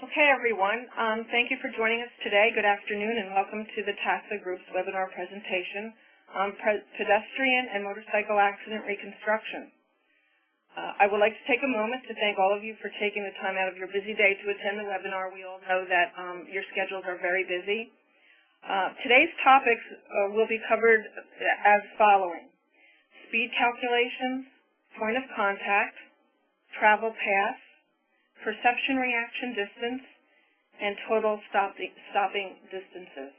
Okay, everyone. Thank you for joining us today. Good afternoon, and welcome to the TASA Group's webinar presentation on pedestrian and motorcycle accident reconstruction. I would like to take a moment to thank all of you for taking the time out of your busy day to attend the webinar. We all know that your schedules are very busy. Today's topics will be covered as following: speed calculations, point of contact, travel path, perception reaction distance, and total stopping distances.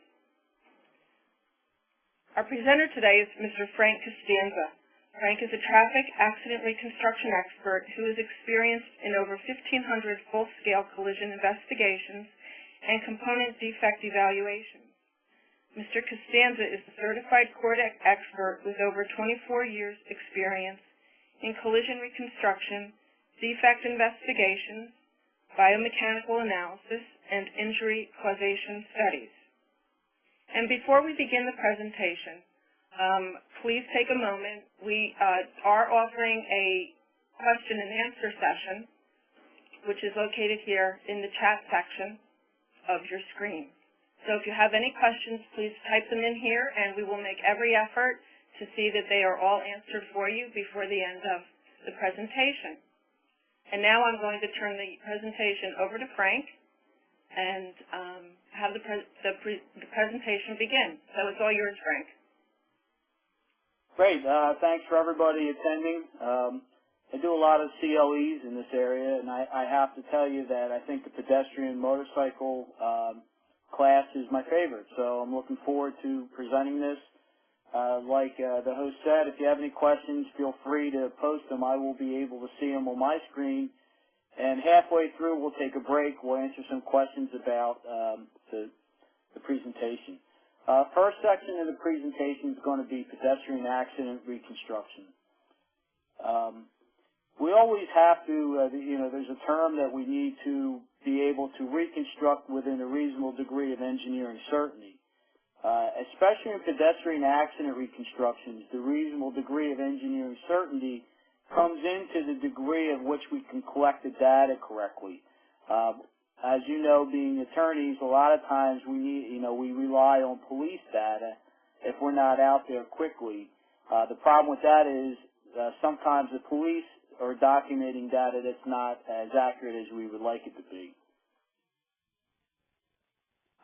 Our presenter today is Mr. Frank Costanzo. Frank is a traffic accident reconstruction expert who is experienced in over 1,500 full-scale collision investigations and component defect evaluations. Mr. Costanzo is a certified court expert with over 24 years' experience in collision reconstruction, defect investigations, biomechanical analysis, and injury causation studies. And before we begin the presentation, please take a moment. We are offering a question and answer session, which is located here in the chat section of your screen. So if you have any questions, please type them in here, and we will make every effort to see that they are all answered for you before the end of the presentation. And now I'm going to turn the presentation over to Frank and have the presentation begin. So it's all yours, Frank. Great. Thanks for everybody attending. I do a lot of CLEs in this area, and I have to tell you that I think the pedestrian motorcycle class is my favorite. So I'm looking forward to presenting this. Like the host said, if you have any questions, feel free to post them. I will be able to see them on my screen. And halfway through, we'll take a break. We'll answer some questions about the presentation. First section of the presentation is going to be pedestrian accident reconstruction. We always have to, there's a term that we need to be able to reconstruct within a reasonable degree of engineering certainty. Especially in pedestrian accident reconstructions, the reasonable degree of engineering certainty comes into the degree of which we can collect the data correctly. As you know, being attorneys, a lot of times we need, we rely on police data if we're not out there quickly. The problem with that is sometimes the police are documenting data that's not as accurate as we would like it to be.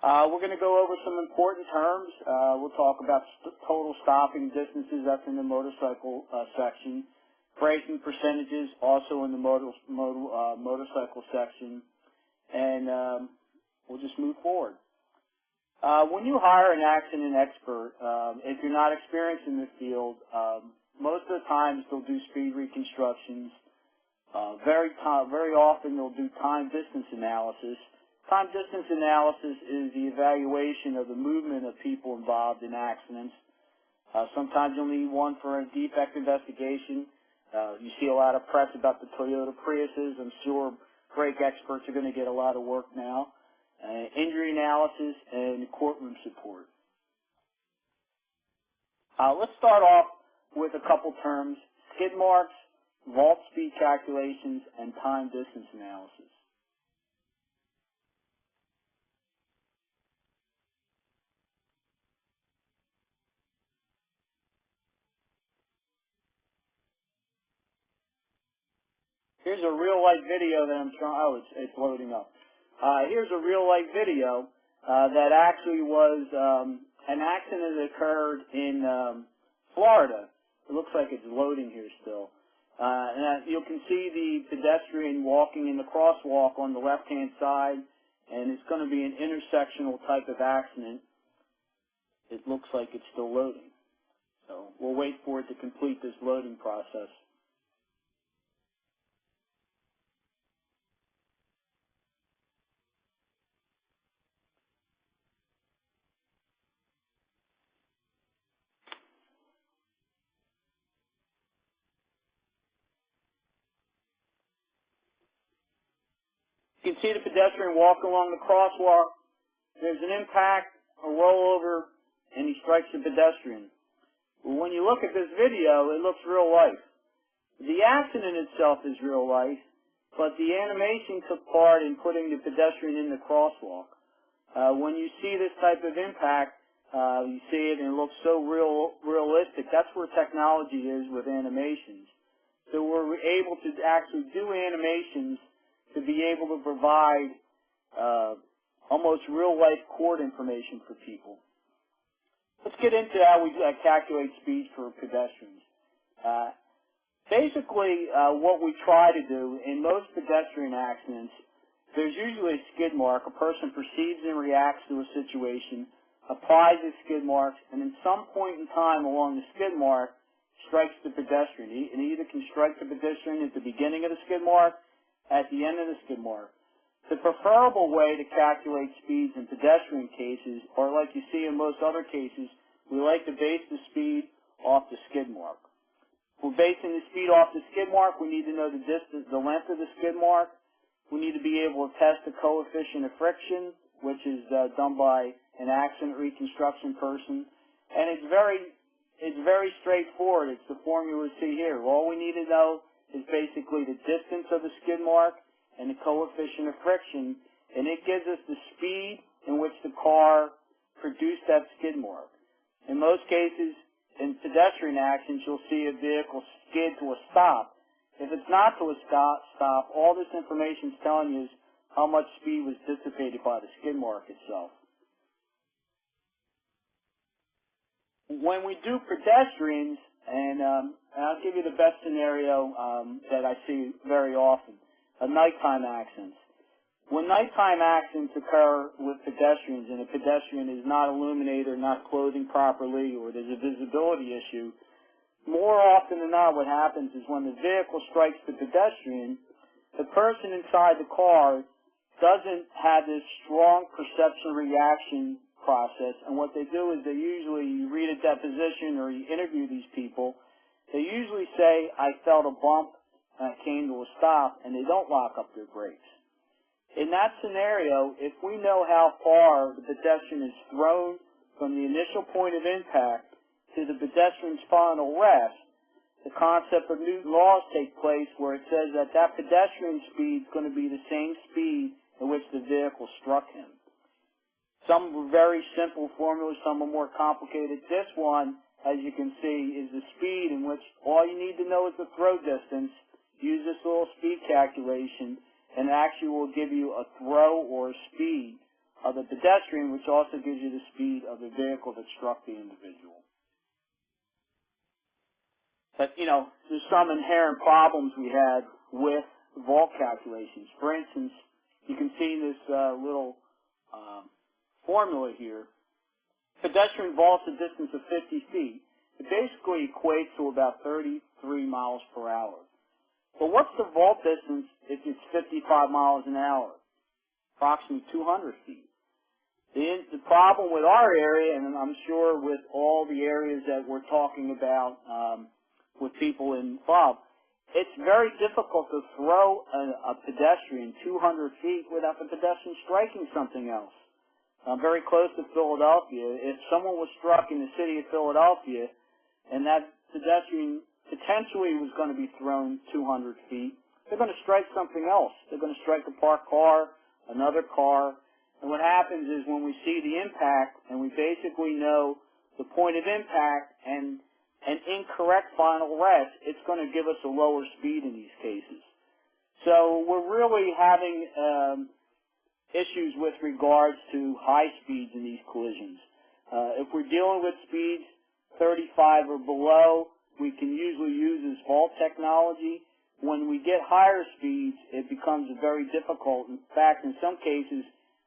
We're going to go over some important terms. We'll talk about total stopping distances. That's in the motorcycle section. Braking percentages, also in the motorcycle section. And we'll just move forward. When you hire an accident expert, if you're not experienced in the field, most of the times they'll do speed reconstructions. Very often they'll do time-distance analysis. Time-distance analysis is the evaluation of the movement of people involved in accidents. Sometimes you'll need one for a defect investigation. You see a lot of press about the Toyota Priuses. I'm sure brake experts are going to get a lot of work now. Injury analysis and courtroom support. Let's start off with a couple terms: skid marks, vault speed calculations, and time-distance analysis. Here's a real-life video that I'm trying. Oh, it's loading up. Here's a real-life video that actually was an accident that occurred in Florida. It looks like it's loading here still. And you can see the pedestrian walking in the crosswalk on the left-hand side, and it's going to be an intersectional type of accident. It looks like it's still loading. So we'll wait for it to complete this loading process. You can see the pedestrian walk along the crosswalk. There's an impact, a rollover, and he strikes the pedestrian. Well, when you look at this video, it looks real life. The accident itself is real life. but the animation took part in putting the pedestrian in the crosswalk. When you see this type of impact, you see it and it looks so realistic. That's where technology is with animations. So we're able to actually do animations to be able to provide almost real-life court information for people. Let's get into how we calculate speeds for pedestrians. Basically, what we try to do in most pedestrian accidents, there's usually a skid mark. A person perceives and reacts to a situation, applies the skid marks, and in some point in time along the skid mark, strikes the pedestrian. It either can strike the pedestrian at the beginning of the skid mark, at the end of the skid mark. The preferable way to calculate speeds in pedestrian cases, or like you see in most other cases, we like to base the speed off the skid mark. If we're basing the speed off the skid mark, we need to know the distance, the length of the skid mark. We need to be able to test the coefficient of friction, which is done by an accident reconstruction person. And it's very straightforward. It's the formula we see here. All we need to know is basically the distance of the skid mark and the coefficient of friction, and it gives us the speed in which the car produced that skid mark. In most cases, in pedestrian accidents, you'll see a vehicle skid to a stop. If it's not to a stop, all this information is telling you is how much speed was dissipated by the skid mark itself. When we do pedestrians, and I'll give you the best scenario that I see very often, nighttime accidents. When nighttime accidents occur with pedestrians and a pedestrian is not illuminated or not clothing properly or there's a visibility issue, more often than not what happens is when the vehicle strikes the pedestrian, the person inside the car doesn't have this strong perception reaction process, and what they do is they usually, you read a deposition or you interview these people, they usually say, I felt a bump and I came to a stop, and they don't lock up their brakes. In that scenario, if we know how far the pedestrian is thrown from the initial point of impact to the pedestrian's final rest, the concept of Newton's laws take place where it says that that pedestrian speed is going to be the same speed in which the vehicle struck him. Some are very simple formulas, some are more complicated. This one, as you can see, is the speed in which all you need to know is the throw distance. Use this little speed calculation, and it actually will give you a throw or a speed of the pedestrian, which also gives you the speed of the vehicle that struck the individual. But, you know, there's some inherent problems we had with vault calculations. For instance, you can see this little formula here. Pedestrian vaults a distance of 50 feet. It basically equates to about 33 miles per hour. But what's the vault distance if it's 55 miles an hour? Approximately 200 feet. The problem with our area, and I'm sure with all the areas that we're talking about with people involved, it's very difficult to throw a pedestrian 200 feet without the pedestrian striking something else. Very close to Philadelphia, if someone was struck in the city of Philadelphia and that pedestrian potentially was going to be thrown 200 feet, they're going to strike something else. They're going to strike a parked car, another car, and what happens is when we see the impact and we basically know the point of impact and an incorrect final rest, it's going to give us a lower speed in these cases. So we're really having issues with regards to high speeds in these collisions. If we're dealing with speeds 35 or below, we can usually use this vault technology. When we get higher speeds, it becomes very difficult. In fact, in some cases,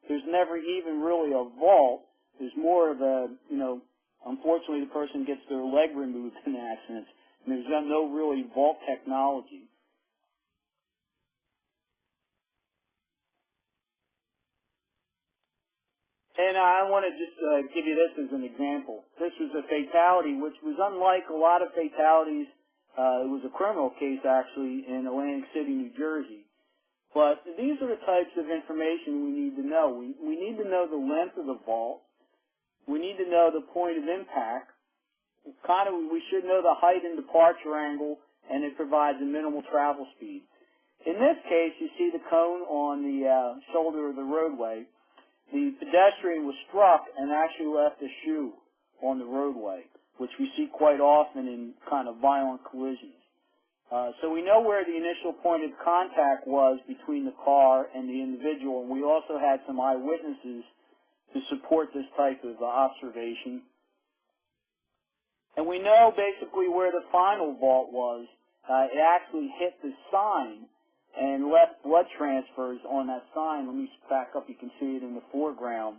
there's never even really a vault. There's more of a, you know, unfortunately the person gets their leg removed in accidents, and there's no really vault technology. And I want to just give you this as an example. This was a fatality, which was unlike a lot of fatalities. It was a criminal case, actually, in Atlantic City, New Jersey. But these are the types of information we need to know. We need to know the length of the vault. We need to know the point of impact. We should know the height and departure angle, and it provides a minimal travel speed. In this case, you see the cone on the shoulder of the roadway. The pedestrian was struck and actually left a shoe on the roadway, which we see quite often in kind of violent collisions. So we know where the initial point of contact was between the car and the individual, and we also had some eyewitnesses to support this type of observation. And we know basically where the final vault was. It actually hit the sign and left blood transfers on that sign. Let me back up. You can see it in the foreground.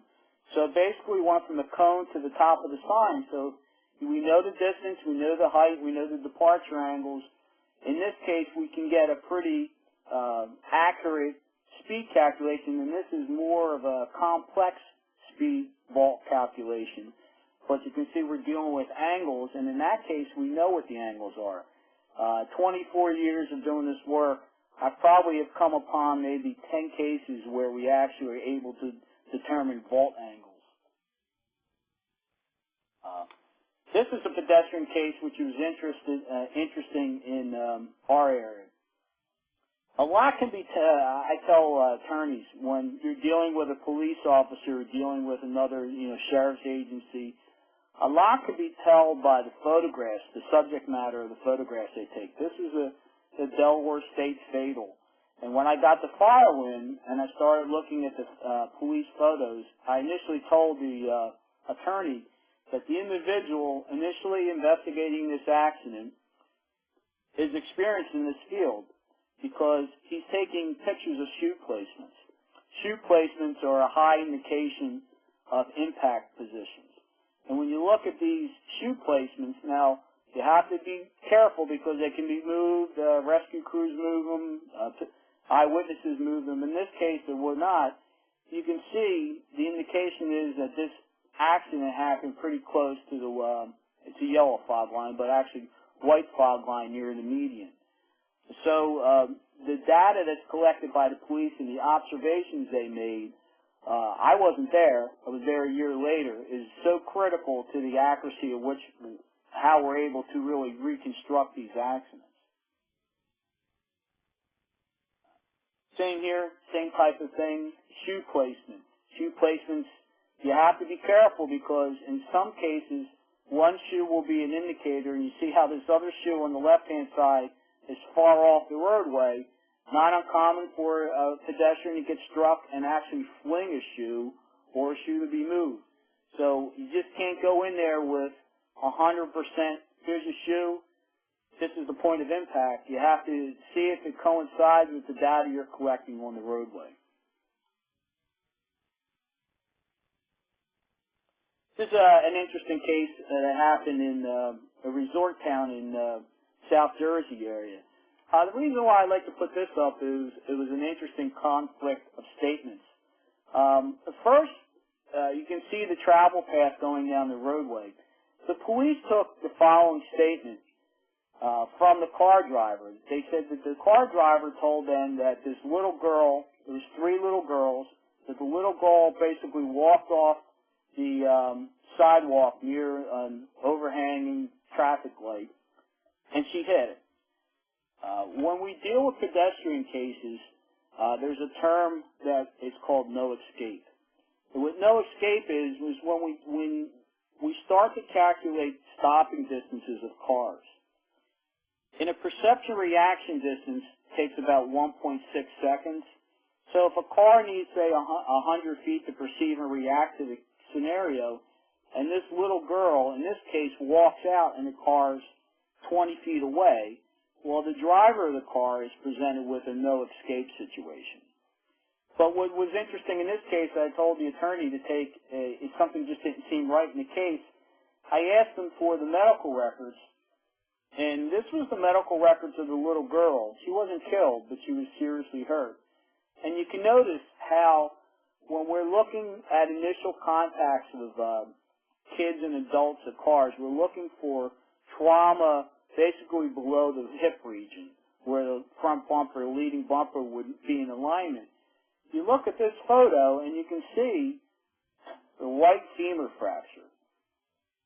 So it basically went from the cone to the top of the sign. So we know the distance, we know the height, we know the departure angles. In this case, we can get a pretty accurate speed calculation, and this is more of a complex speed vault calculation. But you can see we're dealing with angles, and in that case, we know what the angles are. 24 years of doing this work, I probably have come upon maybe 10 cases where we actually are able to determine vault angles. This is a pedestrian case which was interesting in our area. A lot can be, I tell attorneys, when you're dealing with a police officer or dealing with another, sheriff's agency, a lot can be told by the photographs, the subject matter of the photographs they take. This is the Delaware State Fatal. And when I got the file in and I started looking at the police photos, I initially told the attorney that the individual initially investigating this accident is experienced in this field because he's taking pictures of shoe placements. Shoe placements are a high indication of impact positions. And when you look at these shoe placements, now you have to be careful because they can be moved, rescue crews move them, eyewitnesses move them. In this case, they were not. You can see the indication is that this accident happened pretty close to the, it's a yellow fog line, but actually white fog line near the median. So the data that's collected by the police and the observations they made, I wasn't there, I was there a year later, is so critical to the accuracy of how we're able to really reconstruct these accidents. Same here, same type of thing, shoe placement. Shoe placements, you have to be careful because in some cases, one shoe will be an indicator, and you see how this other shoe on the left-hand side is far off the roadway. Not uncommon for a pedestrian to get struck and actually fling a shoe or a shoe to be moved. So you just can't go in there with 100%, here's a shoe, this is the point of impact. You have to see if it coincides with the data you're collecting on the roadway. This is an interesting case that happened in a resort town in South Jersey area. The reason why I like to put this up is it was an interesting conflict of statements. First, you can see the travel path going down the roadway. The police took the following statement from the car driver. They said that the car driver told them that this little girl, there was 3 little girls, that the little girl basically walked off the sidewalk near an overhanging traffic light, and she hit it. When we deal with pedestrian cases, there's a term that is called no escape. And what no escape is when we start to calculate stopping distances of cars. In a perception reaction distance takes about 1.6 seconds. So if a car needs, say, 100 feet to perceive and react to the scenario, and this little girl, in this case, walks out and the car's 20 feet away, well, the driver of the car is presented with a no-escape situation. But what was interesting in this case, I told the attorney to take, if something just didn't seem right in the case, I asked him for the medical records, and this was the medical records of the little girl. She wasn't killed, but she was seriously hurt. And you can notice how when we're looking at initial contacts with kids and adults of cars, we're looking for trauma basically below the hip region, where the front bumper, the leading bumper would be in alignment. You look at this photo and you can see the white femur fracture.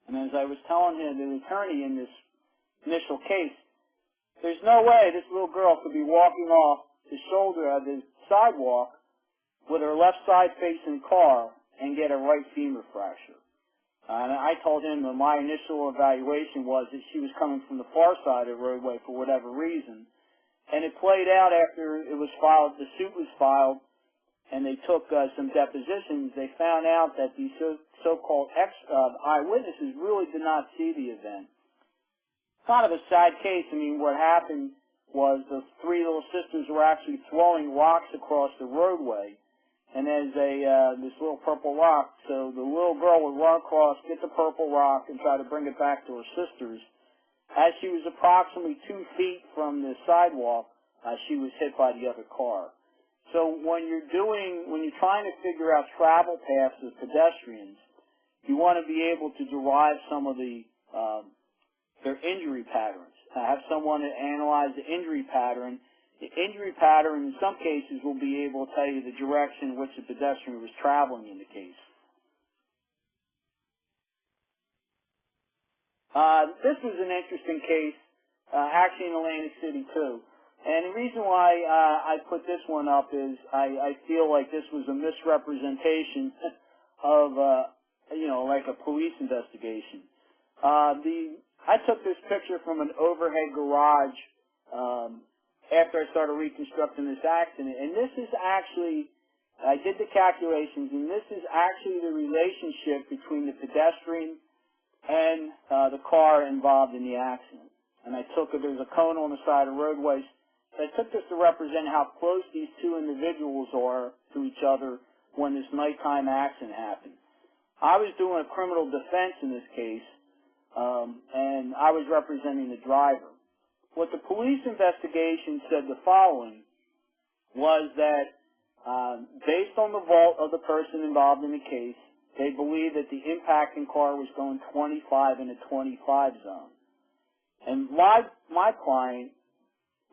And as I was telling him, the attorney in this initial case, there's no way this little girl could be walking off the shoulder of the sidewalk with her left side facing the car and get a right femur fracture. And I told him that my initial evaluation was that she was coming from the far side of the roadway for whatever reason. And it played out after it was filed, the suit was filed, and they took some depositions. They found out that these so-called eyewitnesses really did not see the event. Kind of a sad case. I mean, what happened was the three little sisters were actually throwing rocks across the roadway, and there's this little purple rock, so the little girl would run across, get the purple rock, and try to bring it back to her sisters. As she was approximately 2 feet from the sidewalk, she was hit by the other car. So when you're trying to figure out travel paths of pedestrians, you want to be able to derive some of their injury patterns. Have someone analyze the injury pattern. The injury pattern, in some cases, will be able to tell you the direction in which the pedestrian was traveling in the case. This was an interesting case, actually in Atlantic City, too. And the reason why I put this one up is I feel like this was a misrepresentation of, like a police investigation. I took this picture from an overhead garage after I started reconstructing this accident, and this is actually, I did the calculations, and this is actually the relationship between the pedestrian and the car involved in the accident. And I took it, there's a cone on the side of the roadway. So I took this to represent how close these two individuals are to each other when this nighttime accident happened. I was doing a criminal defense in this case, and I was representing the driver. What the police investigation said the following was that based on the vault of the person involved in the case, they believed that the impacting car was going 25 in a 25 zone. And my client,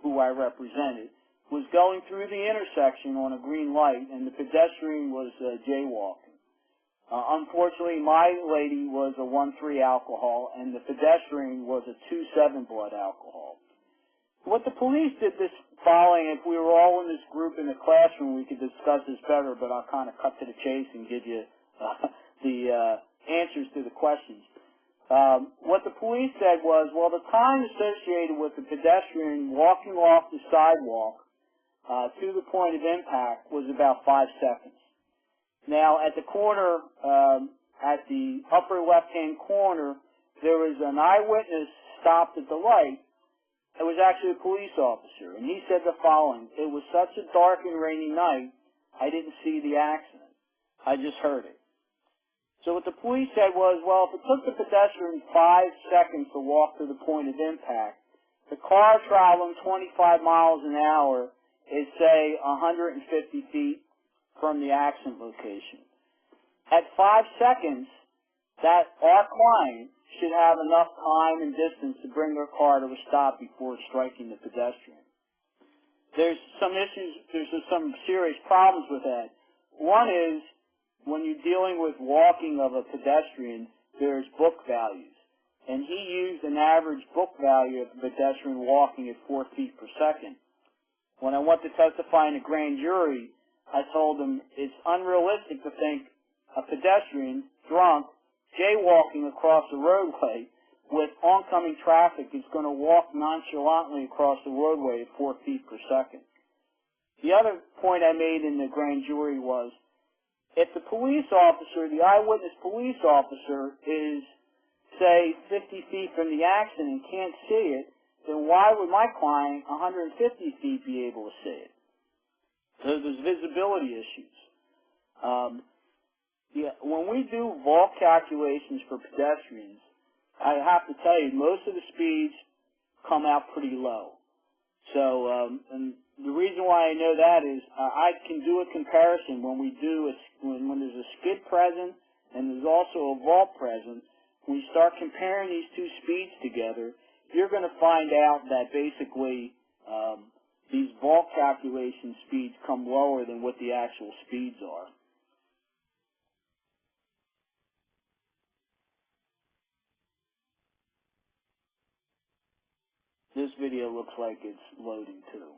who I represented, was going through the intersection on a green light, and the pedestrian was jaywalking. Unfortunately, my lady was a 1.3 alcohol, and the pedestrian was a 2.7 blood alcohol. What the police did this following, if we were all in this group in the classroom, we could discuss this better, but I'll kind of cut to the chase and give you the answers to the questions. What the police said was, well, the time associated with the pedestrian walking off the sidewalk to the point of impact was about 5 seconds. Now, at the corner, at the upper left-hand corner, there was an eyewitness stopped at the light. It was actually a police officer, and he said the following: it was such a dark and rainy night, I didn't see the accident. I just heard it. So what the police said was, well, if it took the pedestrian 5 seconds to walk to the point of impact, the car traveling 25 miles an hour is, say, 150 feet from the accident location. At 5 seconds, that our client should have enough time and distance to bring their car to a stop before striking the pedestrian. There's some issues, there's some serious problems with that. One is, when you're dealing with walking of a pedestrian, there's book values. And he used an average book value of a pedestrian walking at 4 feet per second. When I went to testify in a grand jury, I told them it's unrealistic to think a pedestrian, drunk, jaywalking across the roadway with oncoming traffic is going to walk nonchalantly across the roadway at 4 feet per second. The other point I made in the grand jury was, if the police officer, the eyewitness police officer, is, say, 50 feet from the accident and can't see it, then why would my client, 150 feet, be able to see it? So there's visibility issues. When we do vault calculations for pedestrians, I have to tell you, most of the speeds come out pretty low. So, and the reason why I know that is I can do a comparison when we do when there's a skid present and there's also a vault present. When you start comparing these two speeds together, you're going to find out that basically these vault calculation speeds come lower than what the actual speeds are. This video looks like it's loading too.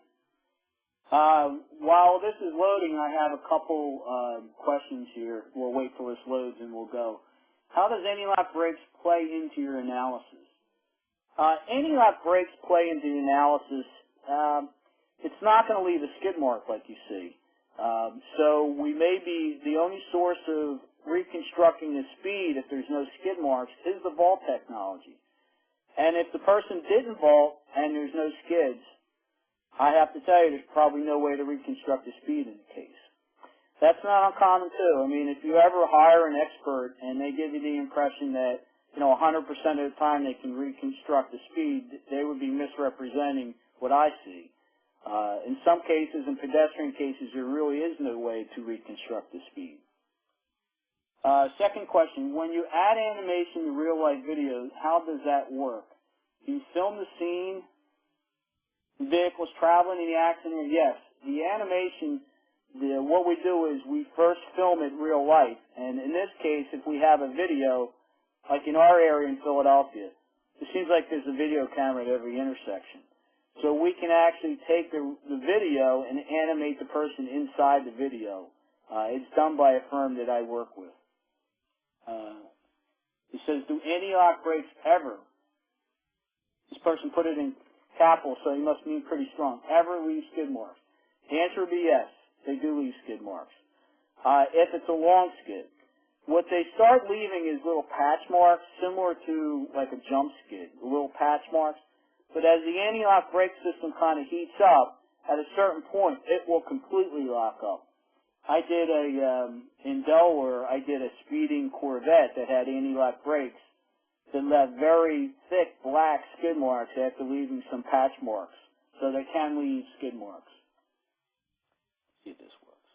While this is loading, I have a couple questions here. We'll wait till this loads and we'll go. How does anti-lock brakes play into your analysis? Anti-lock brakes play into the analysis. It's not going to leave a skid mark like you see. So we may be the only source of reconstructing the speed if there's no skid marks is the vault technology. And if the person didn't vault and there's no skids, I have to tell you there's probably no way to reconstruct the speed in the case. That's not uncommon too. I mean, if you ever hire an expert and they give you the impression that, 100% of the time they can reconstruct the speed, they would be misrepresenting what I see. In some cases, in pedestrian cases, there really is no way to reconstruct the speed. Second question, when you add animation to real-life videos, how does that work? Do you film the scene, vehicles traveling in the accident? Yes. The animation, what we do is we first film it real life. And in this case, if we have a video, like in our area in Philadelphia, it seems like there's a video camera at every intersection. So we can actually take the video and animate the person inside the video. It's done by a firm that I work with. It says, do anti-lock brakes ever, this person put it in capital, so he must mean pretty strong, ever leave skid marks? The answer would be yes, they do leave skid marks. If it's a long skid. What they start leaving is little patch marks, similar to like a jump skid, little patch marks. But as the anti-lock brake system kind of heats up, at a certain point, it will completely lock up. I did in Delaware, I did a speeding Corvette that had anti-lock brakes that left very thick black skid marks after leaving some patch marks. So they can leave skid marks. Let's see if this works.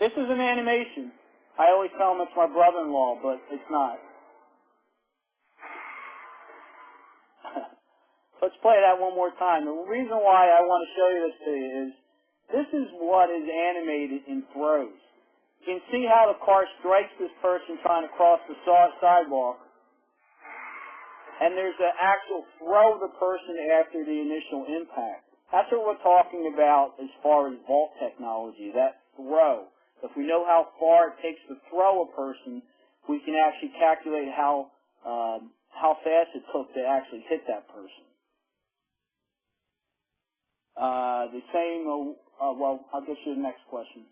This is an animation. I always tell them it's my brother-in-law, but it's not. Let's play that one more time. The reason why I want to show you this to you is this is what is animated in throws. You can see how the car strikes this person trying to cross the sidewalk, and there's an actual throw of the person after the initial impact. That's what we're talking about as far as vault technology, that throw. If we know how far it takes to throw a person, we can actually calculate how fast it took to actually hit that person. The same, well, I'll get you the next question.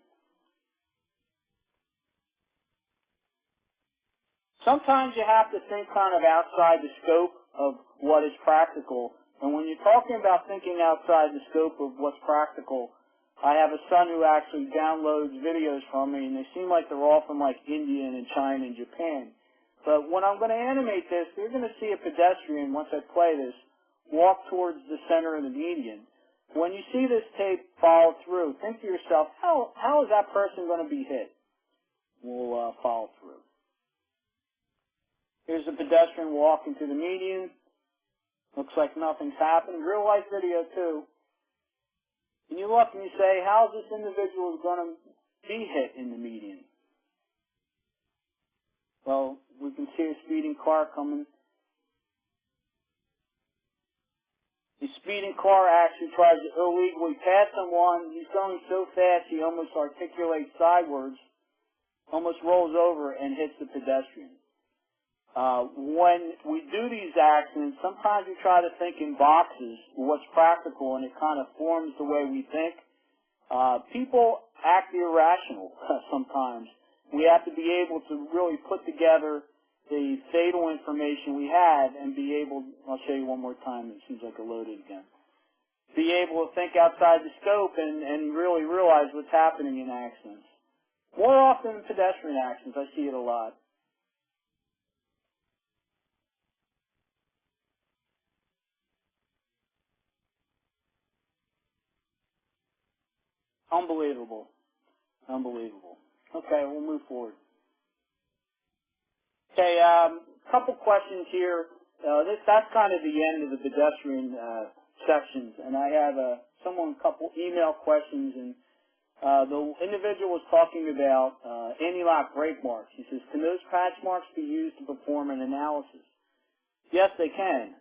Sometimes you have to think kind of outside the scope of what is practical. And when you're talking about thinking outside the scope of what's practical, I have a son who actually downloads videos from me, and they seem like they're all from like India and China and Japan. But when I'm going to animate this, you're going to see a pedestrian, once I play this, walk towards the center of the median. When you see this tape follow through, think to yourself, how is that person going to be hit? We'll follow through. Here's a pedestrian walking to the median. Looks like nothing's happened. Real life video too. And you look and you say, how is this individual going to be hit in the median? Well, we can see a speeding car coming. The speeding car actually tries to illegally pass someone. He's going so fast he almost articulates sideways, almost rolls over and hits the pedestrian. When we do these accidents, sometimes we try to think in boxes, what's practical, and it kind of forms the way we think. People act irrational sometimes. We have to be able to really put together the fatal information we have and be able, I'll show you one more time, it seems like it loaded again, be able to think outside the scope and really realize what's happening in accidents. More often in pedestrian accidents, I see it a lot. Unbelievable. Unbelievable. Okay, we'll move forward. Okay, couple questions here. That's kind of the end of the pedestrian sections, and I have a couple email questions, and the individual was talking about anti-lock brake marks. He says, can those patch marks be used to perform an analysis? Yes, they can.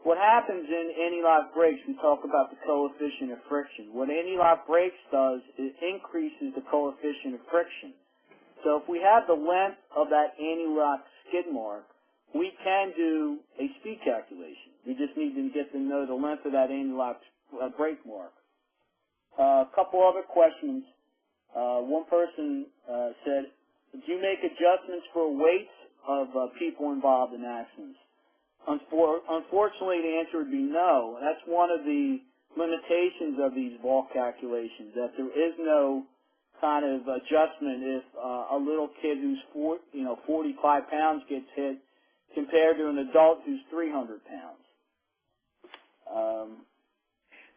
What happens in anti-lock brakes, we talk about the coefficient of friction. What anti-lock brakes does is increases the coefficient of friction. So if we have the length of that anti-lock skid mark, we can do a speed calculation. We just need to get to know the length of that anti-lock brake mark. A couple other questions. One person said, do you make adjustments for weights of people involved in accidents? Unfortunately, the answer would be no. That's one of the limitations of these vault calculations, that there is no kind of adjustment if a little kid who's 45 pounds gets hit compared to an adult who's 300 pounds.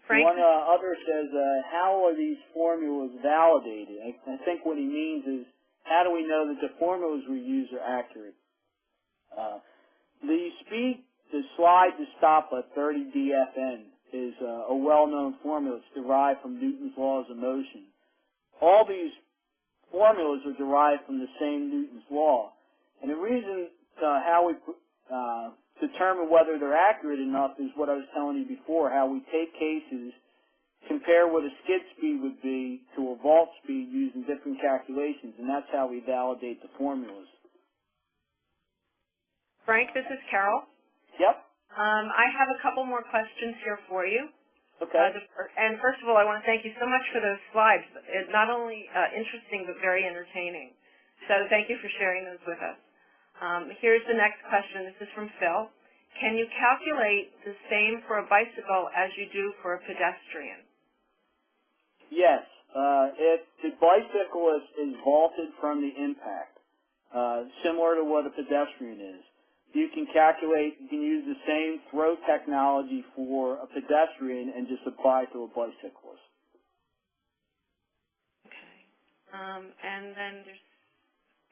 Frank? One other says, how are these formulas validated? I think what he means is, how do we know that the formulas we use are accurate? The slide to stop at 30 dFN is a well-known formula. It's derived from Newton's laws of motion. All these formulas are derived from the same Newton's law. And the reason how we determine whether they're accurate enough is what I was telling you before, how we take cases, compare what a skid speed would be to a vault speed using different calculations, and that's how we validate the formulas. Frank, this is Carol. Yep. I have a couple more questions here for you. Okay. And first of all, I want to thank you so much for those slides. It's not only interesting, but very entertaining. So thank you for sharing those with us. Here's the next question. This is from Phil. Can you calculate the same for a bicycle as you do for a pedestrian? Yes. If the bicyclist is vaulted from the impact, similar to what a pedestrian is, you can use the same throw technology for a pedestrian and just apply it to a bicyclist. Okay. And then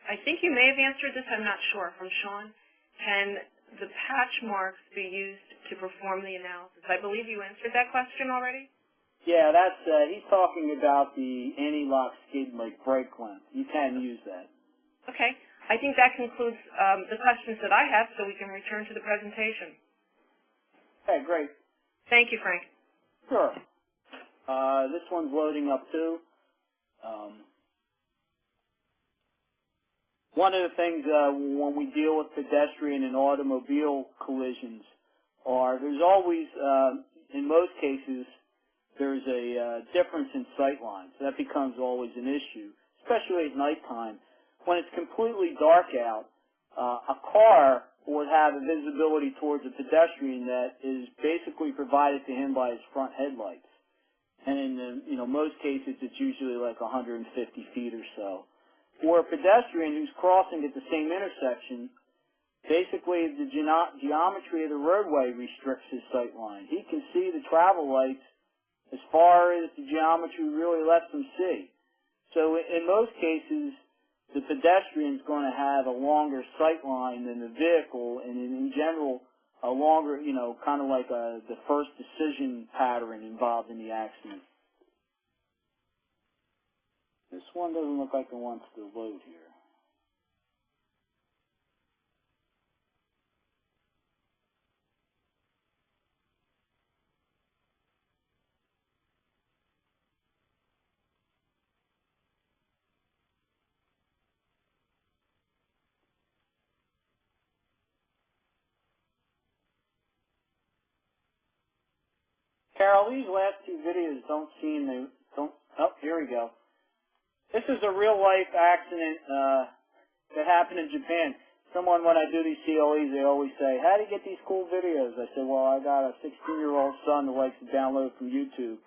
I think you may have answered this, I'm not sure, from Sean. Can the patch marks be used to perform the analysis? I believe you answered that question already. Yeah, that's he's talking about the anti-lock skid brake length. You can use that. Okay. I think that concludes the questions that I have, so we can return to the presentation. Okay, great. Thank you, Frank. Sure. This one's loading up too. One of the things when we deal with pedestrian and automobile collisions there's always, in most cases, there's a difference in sight lines. That becomes always an issue, especially at nighttime. When it's completely dark out, a car would have a visibility towards a pedestrian that is basically provided to him by his front headlights. And in most cases, it's usually like 150 feet or so. For a pedestrian who's crossing at the same intersection, basically the geometry of the roadway restricts his sight line. He can see the travel lights as far as the geometry really lets him see. So in most cases, the pedestrian is going to have a longer sight line than the vehicle, and in general, a longer, kind of like the first decision pattern involved in the accident. This one doesn't look like it wants to load here. Carol, these last two videos oh, here we go. This is a real-life accident that happened in Japan. Someone, when I do these CLEs, they always say, how do you get these cool videos? I say, well, I got a 16-year-old son that likes to download from YouTube.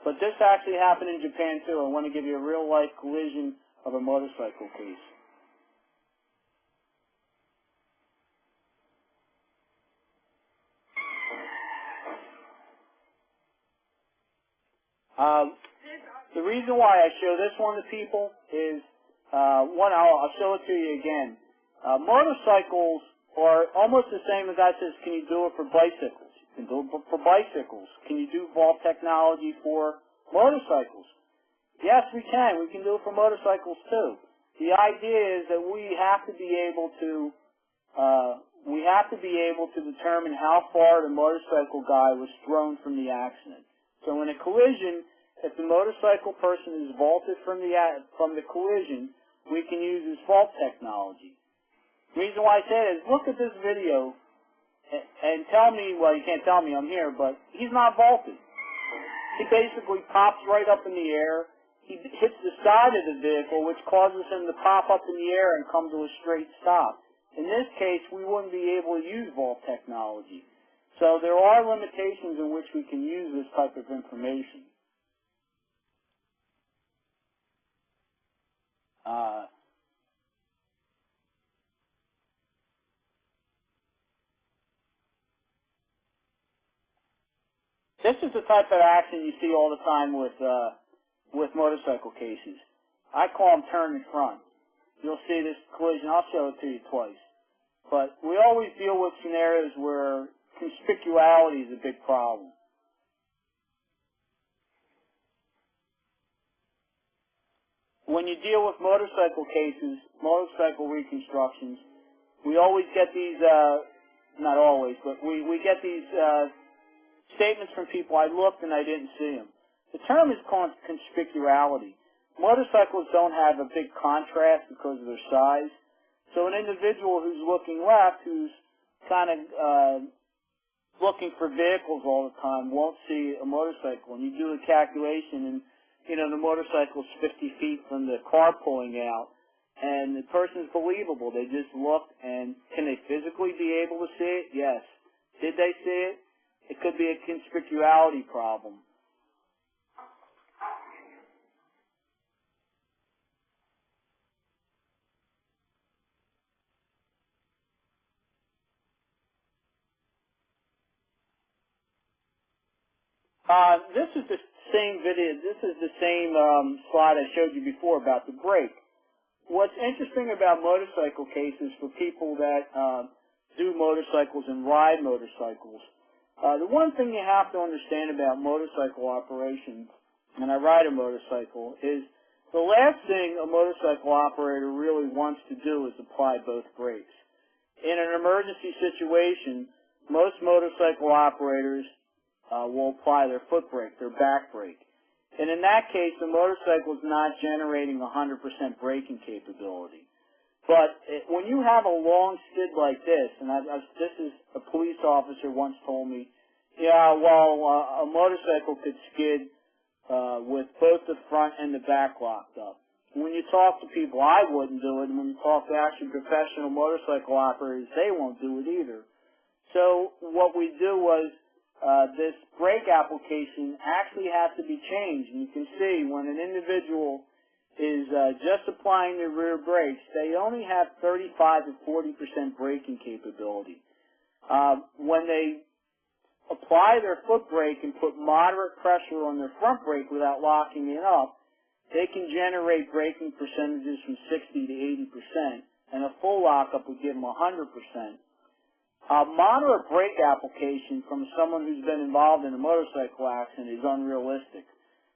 But this actually happened in Japan, too. I want to give you a real-life collision of a motorcycle case. The reason why I show this one to people is, one, I'll show it to you again. Motorcycles are almost the same as that says, can you do it for bicycles? You can do it for bicycles. Can you do vault technology for motorcycles? Yes, we can. We can do it for motorcycles, too. The idea is that we have to be able to we have to be able to determine how far the motorcycle guy was thrown from the accident. So in a collision, if the motorcycle person is vaulted from the collision, we can use this vault technology. The reason why I say that is look at this video and tell me, well, you can't tell me I'm here, but he's not vaulted. He basically pops right up in the air. He hits the side of the vehicle, which causes him to pop up in the air and come to a straight stop. In this case, we wouldn't be able to use vault technology. So there are limitations in which we can use this type of information. This is the type of action you see all the time with motorcycle cases. I call them turn in front. You'll see this collision. I'll show it to you twice. But we always deal with scenarios where conspicuity is a big problem. When you deal with motorcycle cases, motorcycle reconstructions, we always get these, not always, but we get these statements from people, I looked and I didn't see them. The term is called conspicuity. Motorcycles don't have a big contrast because of their size. So an individual who's looking left, who's kind of looking for vehicles all the time, won't see a motorcycle. And you do a calculation and, you know, the motorcycle's 50 feet from the car pulling out. And the person's believable. They just looked, and can they physically be able to see it? Yes. Did they see it? It could be a conspicuity problem. This is the same video. This is the same slide I showed you before about the brake. What's interesting about motorcycle cases for people that do motorcycles and ride motorcycles, the one thing you have to understand about motorcycle operations, and I ride a motorcycle, is the last thing a motorcycle operator really wants to do is apply both brakes. In an emergency situation, most motorcycle operators will apply their foot brake, their back brake. And in that case, the motorcycle is not generating 100% braking capability. But when you have a long skid like this, and this is a police officer once told me, yeah, well, a motorcycle could skid with both the front and the back locked up. When you talk to people, I wouldn't do it. And when you talk to actually professional motorcycle operators, they won't do it either. So what we do was this brake application actually has to be changed. And you can see when an individual is just applying their rear brakes, they only have 35 to 40% braking capability. When they apply their foot brake and put moderate pressure on their front brake without locking it up, they can generate braking percentages from 60 to 80%, and a full lockup would give them 100%. A moderate brake application from someone who's been involved in a motorcycle accident is unrealistic.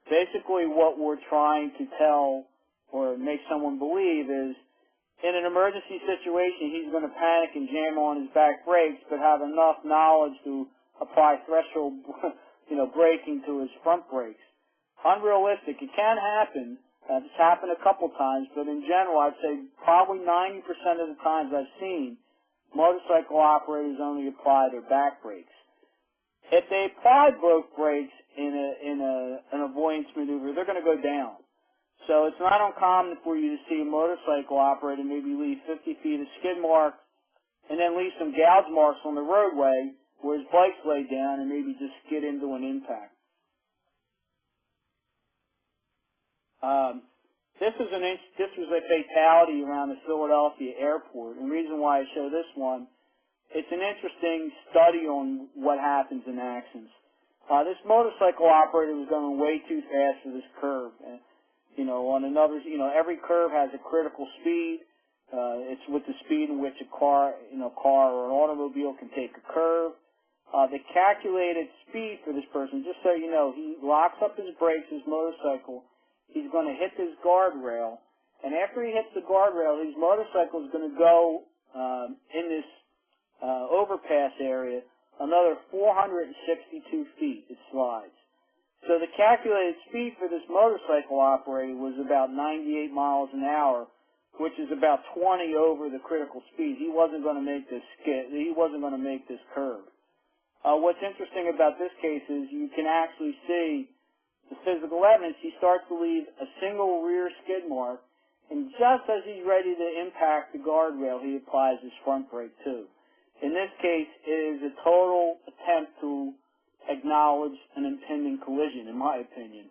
Basically what we're trying to tell or make someone believe is in an emergency situation he's going to panic and jam on his back brakes but have enough knowledge to apply threshold braking to his front brakes. Unrealistic. It can happen. It's happened a couple times, but in general I'd say probably 90% of the times I've seen motorcycle operators only apply their back brakes. If they apply both brakes in an avoidance maneuver, they're going to go down. So it's not uncommon for you to see a motorcycle operator maybe leave 50 feet of skid mark and then leave some gouge marks on the roadway where his bike's laid down and maybe just skid into an impact. This was a fatality around the Philadelphia airport. And the reason why I show this one, it's an interesting study on what happens in accidents. This motorcycle operator was going way too fast for this curve. And, on another, every curve has a critical speed. It's with the speed in which a car or an automobile can take a curve. The calculated speed for this person, just so you know, he locks up his brakes, his motorcycle. He's going to hit this guardrail, and after he hits the guardrail, his motorcycle is going to go in this overpass area, another 462 feet it slides. So the calculated speed for this motorcycle operator was about 98 miles an hour, which is about 20 over the critical speed. He wasn't going to make this skid. He wasn't going to make this curve. What's interesting about this case is you can actually see the physical evidence. He starts to leave a single rear skid mark, and just as he's ready to impact the guardrail, he applies his front brake too. In this case, it is a total attempt to acknowledge an impending collision, in my opinion,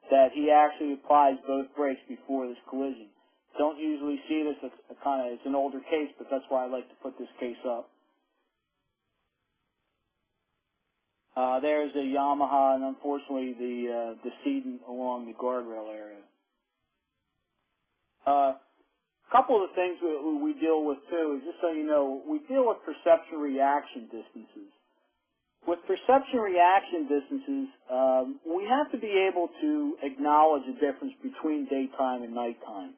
that he actually applies both brakes before this collision. Don't usually see this. It's an older case, but that's why I like to put this case up. There's a Yamaha, and unfortunately the decedent along the guardrail area. A couple of the things we deal with too is, just so you know, we deal with perception reaction distances. With perception reaction distances, we have to be able to acknowledge the difference between daytime and nighttime.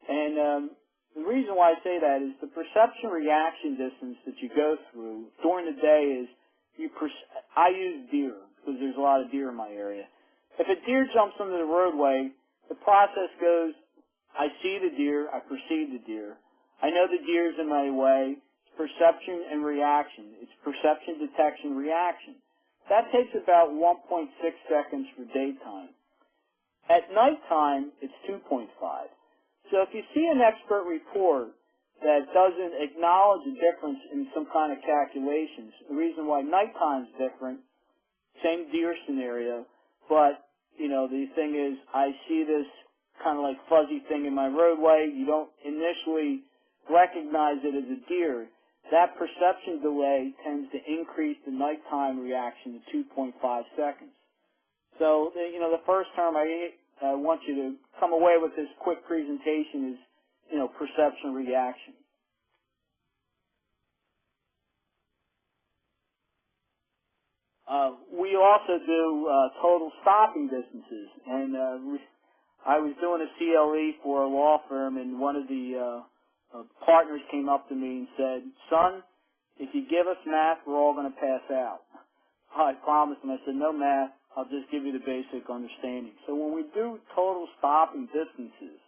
And the reason why I say that is the perception reaction distance that you go through during the day is, I use deer because there's a lot of deer in my area. If a deer jumps onto the roadway, the process goes, I see the deer, I perceive the deer. I know the deer's in my way. It's perception and reaction. It's perception, detection, reaction. That takes about 1.6 seconds for daytime. At nighttime, it's 2.5. So if you see an expert report that doesn't acknowledge a difference in some kind of calculations, the reason why nighttime's different, same deer scenario, but, you know, the thing is, I see this kind of like fuzzy thing in my roadway. You don't initially recognize it as a deer. That perception delay tends to increase the nighttime reaction to 2.5 seconds. So, you know, the first term I want you to come away with this quick presentation is, you know, perception reaction. We also do total stopping distances, and I was doing a CLE for a law firm, and one of the partners came up to me and said, "Son, if you give us math, we're all going to pass out." I promised him. I said, "No math. I'll just give you the basic understanding." So when we do total stopping distances,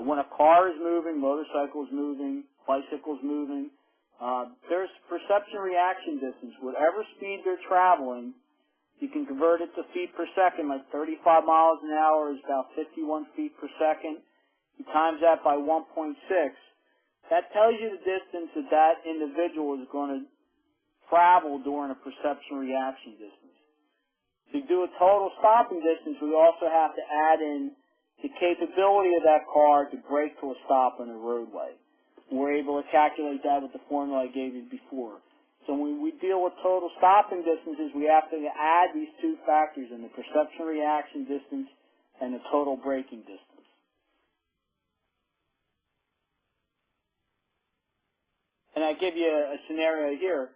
when a car is moving, motorcycle is moving, bicycle is moving, there's perception reaction distance. Whatever speed they're traveling, you can convert it to feet per second. Like 35 miles an hour is about 51 feet per second. You times that by 1.6. That tells you the distance that that individual is going to travel during a perception reaction distance. To do a total stopping distance, we also have to add in the capability of that car to brake to a stop on a roadway. We're able to calculate that with the formula I gave you before. So when we deal with total stopping distances, we have to add these two factors in, the perception reaction distance and the total braking distance. And I give you a scenario here.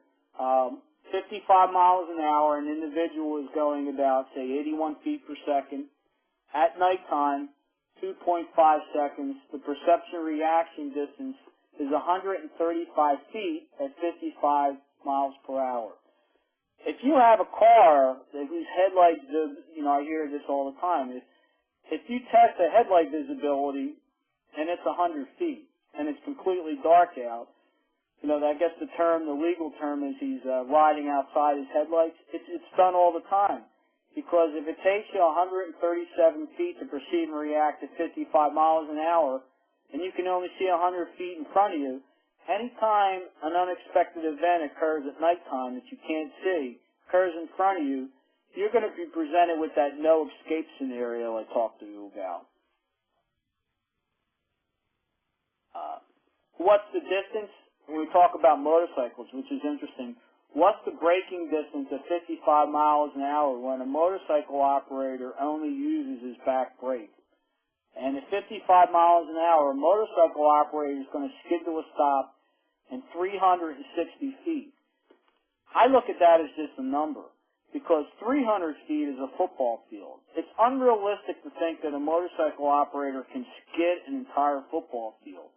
55 miles an hour, an individual is going about, say, 81 feet per second. At nighttime, 2.5 seconds. The perception reaction distance is 135 feet at 55 miles per hour. If you have a car whose headlights, you know, I hear this all the time. If you test the headlight visibility and it's 100 feet and it's completely dark out, you know, I guess the legal term is he's riding outside his headlights. It's done all the time. Because if it takes you 137 feet to perceive and react at 55 miles an hour, and you can only see 100 feet in front of you, anytime an unexpected event occurs at nighttime that you can't see, occurs in front of you, you're going to be presented with that no escape scenario I talked to you about. What's the distance? When we talk about motorcycles, which is interesting, what's the braking distance at 55 miles an hour when a motorcycle operator only uses his back brake? And at 55 miles an hour, a motorcycle operator is going to skid to a stop in 360 feet. I look at that as just a number, because 300 feet is a football field. It's unrealistic to think that a motorcycle operator can skid an entire football field.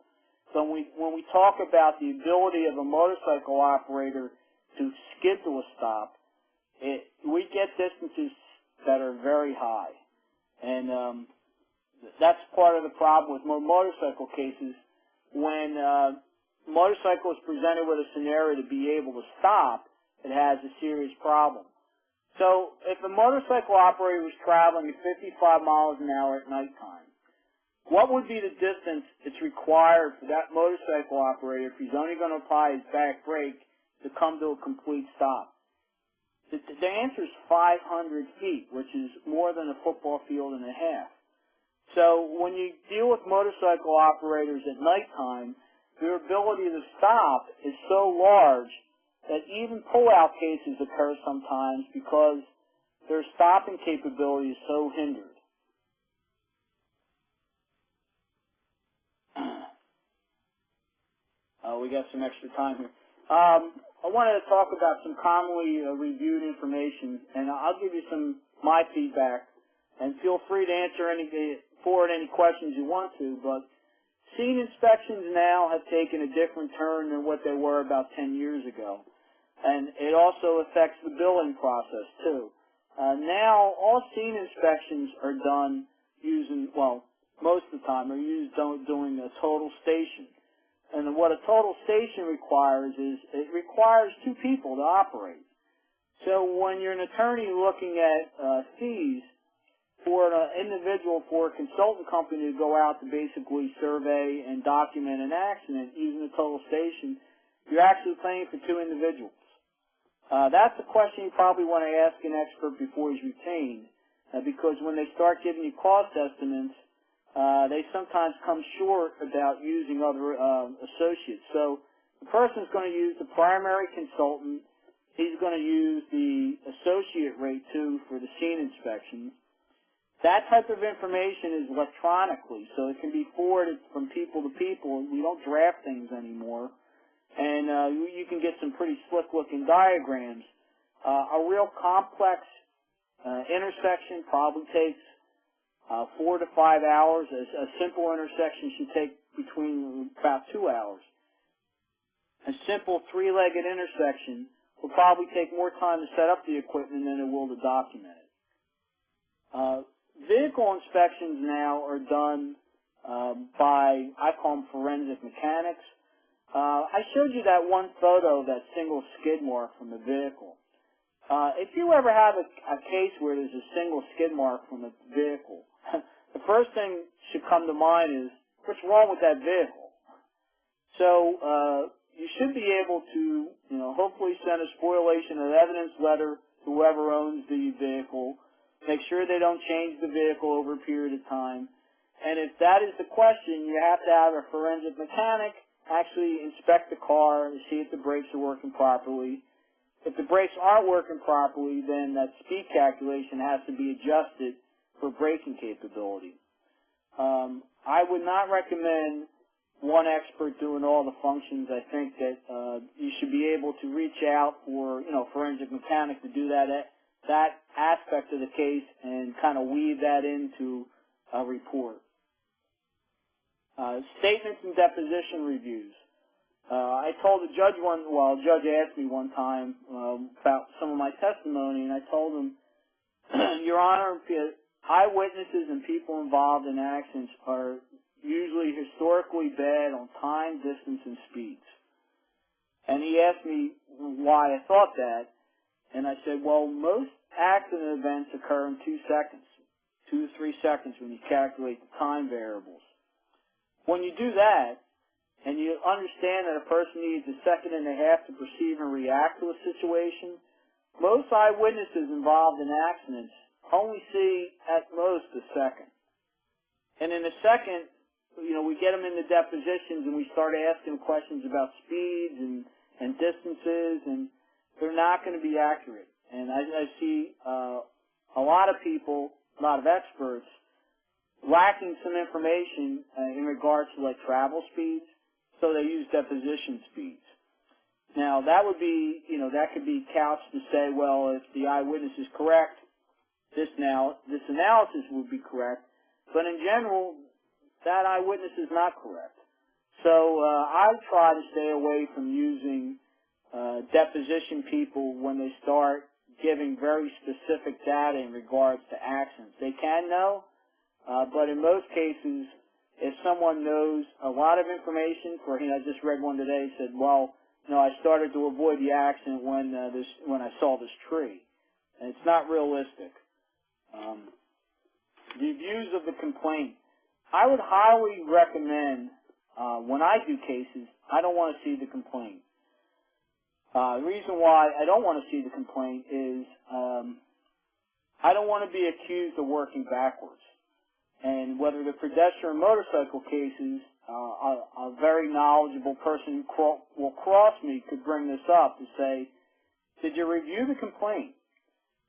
So when we talk about the ability of a motorcycle operator to skid to a stop, we get distances that are very high. And that's part of the problem with motorcycle cases. When motorcycle is presented with a scenario to be able to stop, it has a serious problem. So if a motorcycle operator was traveling at 55 miles an hour at nighttime, what would be the distance that's required for that motorcycle operator if he's only going to apply his back brake to come to a complete stop? The answer is 500 feet, which is more than a football field and a half. So when you deal with motorcycle operators at nighttime, their ability to stop is so large that even pull-out cases occur sometimes because their stopping capability is so hindered. We got some extra time here. I wanted to talk about some commonly reviewed information, and I'll give you my feedback, and feel free to forward any questions you want to, but scene inspections now have taken a different turn than what they were about 10 years ago. And it also affects the billing process, too. Now, all scene inspections are done using, well, most of the time are used doing a total station. And what a total station requires is it requires two people to operate. So when you're an attorney looking at fees for an individual, for a consultant company to go out to basically survey and document an accident using a total station, you're actually paying for two individuals. That's a question you probably want to ask an expert before he's retained, because when they start giving you cost estimates, they sometimes come short about using other associates. So the person's going to use the primary consultant. He's going to use the associate rate, too, for the scene inspections. That type of information is electronically, so it can be forwarded from people to people. We don't draft things anymore. And you can get some pretty slick-looking diagrams. A real complex intersection probably takes 4 to 5 hours. A simple intersection should take between about 2 hours. A simple three-legged intersection will probably take more time to set up the equipment than it will to document it. Vehicle inspections now are done by, I call them forensic mechanics. I showed you that one photo, that single skid mark from the vehicle. If you ever have a case where there's a single skid mark from a vehicle, the first thing should come to mind is, what's wrong with that vehicle? So you should be able to, hopefully send a spoliation of evidence letter to whoever owns the vehicle. Make sure they don't change the vehicle over a period of time. And if that is the question, you have to have a forensic mechanic actually inspect the car to see if the brakes are working properly. If the brakes aren't working properly, then that speed calculation has to be adjusted for braking capability. I would not recommend one expert doing all the functions. I think that you should be able to reach out for, forensic mechanic to do that aspect of the case and kind of weave that into a report. Statements and deposition reviews. I told the judge a judge asked me one time about some of my testimony, and I told him, Your Honor, eyewitnesses and people involved in accidents are usually historically bad on time, distance, and speeds. And he asked me why I thought that, and I said, well, most accident events occur in 2 seconds, 2 to 3 seconds when you calculate the time variables. When you do that, and you understand that a person needs a second and a half to perceive and react to a situation, most eyewitnesses involved in accidents only see at most a second. And in a second, we get them into depositions and we start asking questions about speeds and distances, and they're not going to be accurate. And I see a lot of people, a lot of experts, lacking some information in regards to like travel speeds, so they use deposition speeds. Now that would be, that could be couched to say, well, if the eyewitness is correct, this analysis would be correct, but in general, that eyewitness is not correct. So I try to stay away from using deposition people when they start giving very specific data in regards to accidents. They can know, but in most cases, if someone knows a lot of information, I just read one today, said, well, no, I started to avoid the accident when I saw this tree. And it's not realistic. The views of the complaint. I would highly recommend, when I do cases, I don't want to see the complaint. The reason why I don't want to see the complaint is I don't want to be accused of working backwards. And whether the pedestrian or motorcycle cases, a very knowledgeable person who will cross me could bring this up to say, did you review the complaint?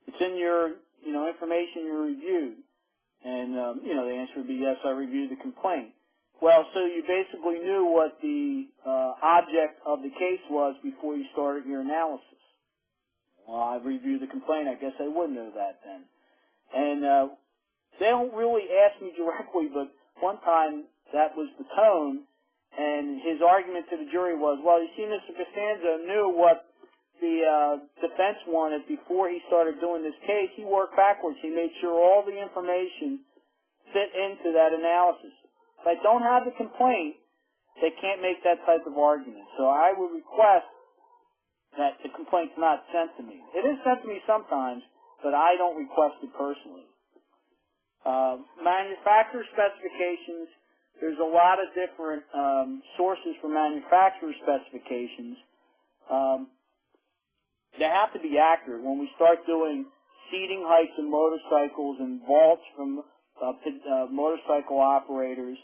It's in your, information you reviewed. And, the answer would be yes, I reviewed the complaint. Well, so you basically knew what the object of the case was before you started your analysis. Well, I reviewed the complaint. I guess I would know that then. And they don't really ask me directly, but one time that was the tone, and his argument to the jury was, well, you see, Mr. Costanzo knew what the defense wanted before he started doing this case. He worked backwards. He made sure all the information fit into that analysis. If I don't have the complaint, they can't make that type of argument. So I would request that the complaint's not sent to me. It is sent to me sometimes, but I don't request it personally. Manufacturer specifications, there's a lot of different sources for manufacturer specifications. They have to be accurate. When we start doing seating heights of motorcycles and vaults from motorcycle operators,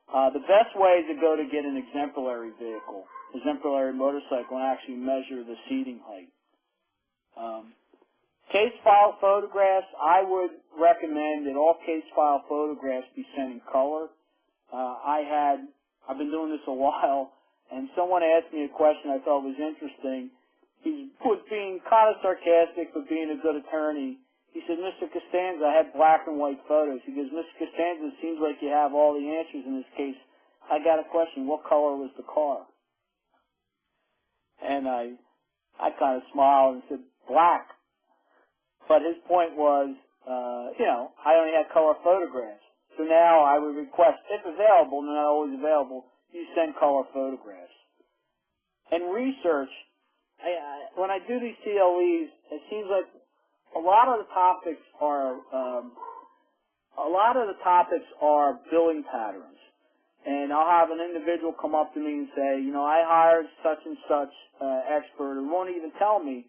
the best way is to go to get an exemplary vehicle, exemplary motorcycle, and actually measure the seating height. Case file photographs, I would recommend that all case file photographs be sent in color. I've been doing this a while, and someone asked me a question I thought was interesting. He was being kind of sarcastic, but being a good attorney. He said, Mr. Costanzo, I had black and white photos. He goes, Mr. Costanzo, it seems like you have all the answers in this case. I got a question. What color was the car? And I kind of smiled and said, black. But his point was, I only had color photographs. So now I would request, if available, and not always available, you send color photographs. And research, when I do these CLEs, it seems like a lot of the topics are billing patterns. And I'll have an individual come up to me and say, I hired such and such expert, and won't even tell me.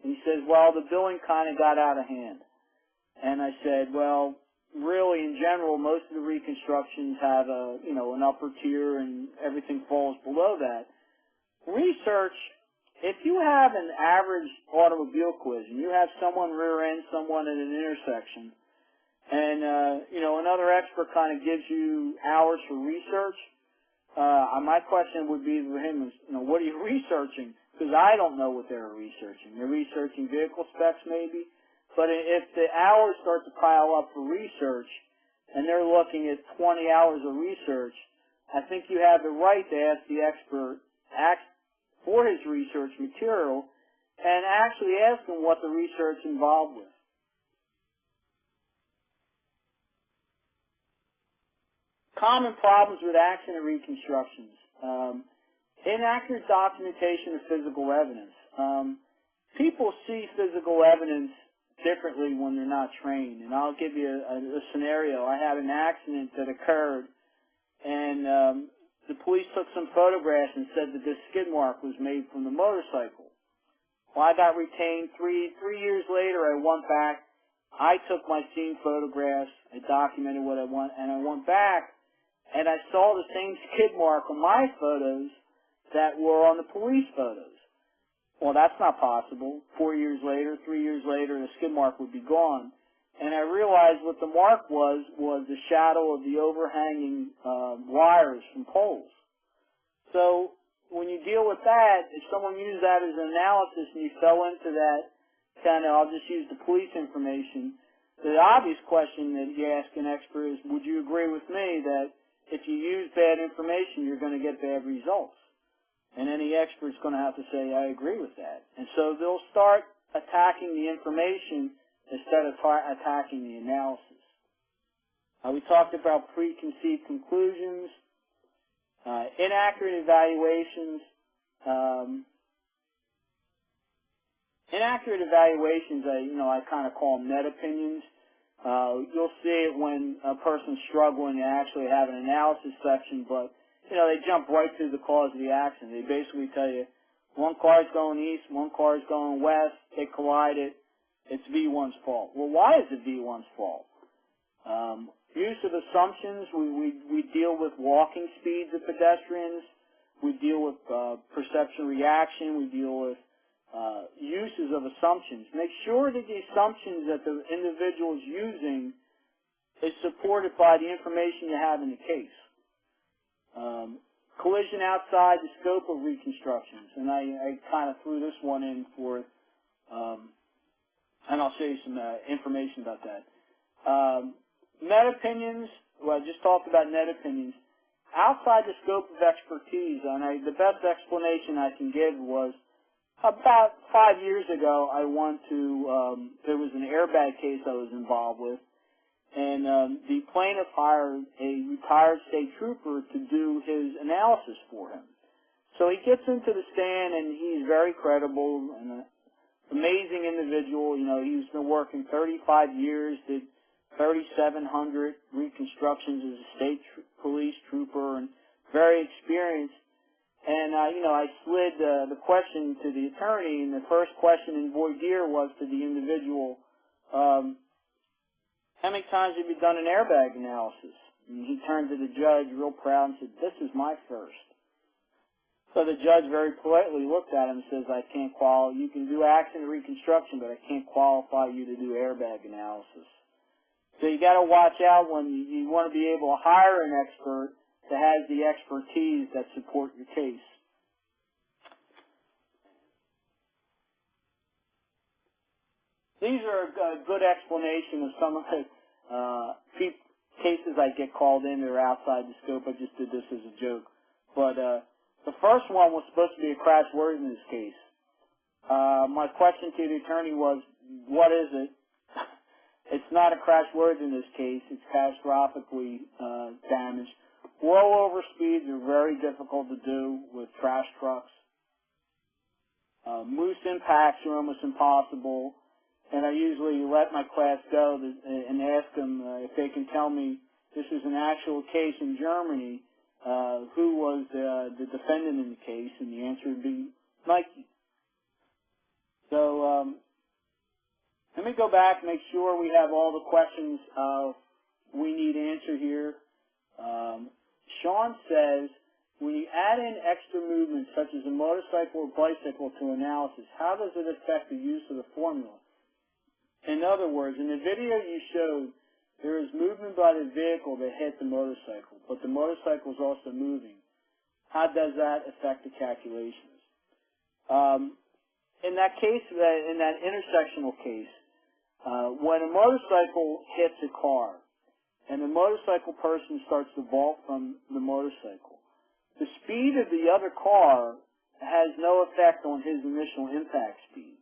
And he says, well, the billing kind of got out of hand. And I said, well, really, in general, most of the reconstructions have an upper tier, and everything falls below that. Research, if you have an average automobile collision, you have someone rear-end someone at an intersection, and, another expert kind of gives you hours for research, my question would be to him is, what are you researching? Because I don't know what they're researching. They're researching vehicle specs maybe, but if the hours start to pile up for research, and they're looking at 20 hours of research, I think you have the right to ask the expert for his research material and actually ask him what the research involved with. Common problems with accident reconstructions. Inaccurate documentation of physical evidence. People see physical evidence differently when they're not trained. And I'll give you a scenario. I had an accident that occurred, and the police took some photographs and said that this skid mark was made from the motorcycle. Well, I got retained. Three years later, I went back. I took my scene photographs. I documented what I want, and I went back, and I saw the same skid mark on my photos that were on the police photos. Well, that's not possible. 4 years later, 3 years later, the skid mark would be gone. And I realized what the mark was the shadow of the overhanging wires from poles. So when you deal with that, if someone used that as an analysis and you fell into that kind of, I'll just use the police information, the obvious question that you ask an expert is, would you agree with me that if you use bad information, you're going to get bad results. And any expert's going to have to say, I agree with that. And so they'll start attacking the information instead of attacking the analysis. We talked about preconceived conclusions, inaccurate evaluations. Inaccurate evaluations, I kind of call them net opinions. You'll see it when a person's struggling and actually have an analysis section, but they jump right to the cause of the accident. They basically tell you one car's going east, one car's going west, they collided, it's V1's fault. Well, why is it V1's fault? Use of assumptions, we deal with walking speeds of pedestrians, we deal with perception reaction, we deal with uses of assumptions. Make sure that the assumptions that the individual is using is supported by the information you have in the case. Collision outside the scope of reconstructions, and I kind of threw this one in for, and I'll show you some information about that. Net opinions, well, I just talked about net opinions. Outside the scope of expertise, and the best explanation I can give was about 5 years ago, I went to, there was an airbag case I was involved with, and the plaintiff hired a retired state trooper to do his analysis for him. So he gets into the stand, and he's very credible and an amazing individual. He's been working 35 years, did 3,700 reconstructions as a state police trooper, and very experienced. And, I slid the question to the attorney, and the first question in voir dire was to the individual, how many times have you done an airbag analysis? And he turned to the judge real proud and said, this is my first. So the judge very politely looked at him and says, I can't qualify, you can do accident reconstruction, but I can't qualify you to do airbag analysis. So you got to watch out when you want to be able to hire an expert that has the expertise that support your case. These are a good explanation of some of the cases I get called in that are outside the scope. I just did this as a joke. But the first one was supposed to be a crashworthiness case. My question to the attorney was, what is it? It's not a crashworthiness case. It's catastrophically damaged. Rollover speeds are very difficult to do with trash trucks. Moose impacts are almost impossible. And I usually let my class go and ask them if they can tell me this is an actual case in Germany, who was the defendant in the case, and the answer would be Nike. So let me go back and make sure we have all the questions we need answered here. Sean says, when you add in extra movements such as a motorcycle or bicycle to analysis, how does it affect the use of the formula? In other words, in the video you showed, there is movement by the vehicle that hit the motorcycle, but the motorcycle is also moving. How does that affect the calculations? In that case, in that intersectional case, when a motorcycle hits a car and the motorcycle person starts to vault from the motorcycle, the speed of the other car has no effect on his initial impact speed.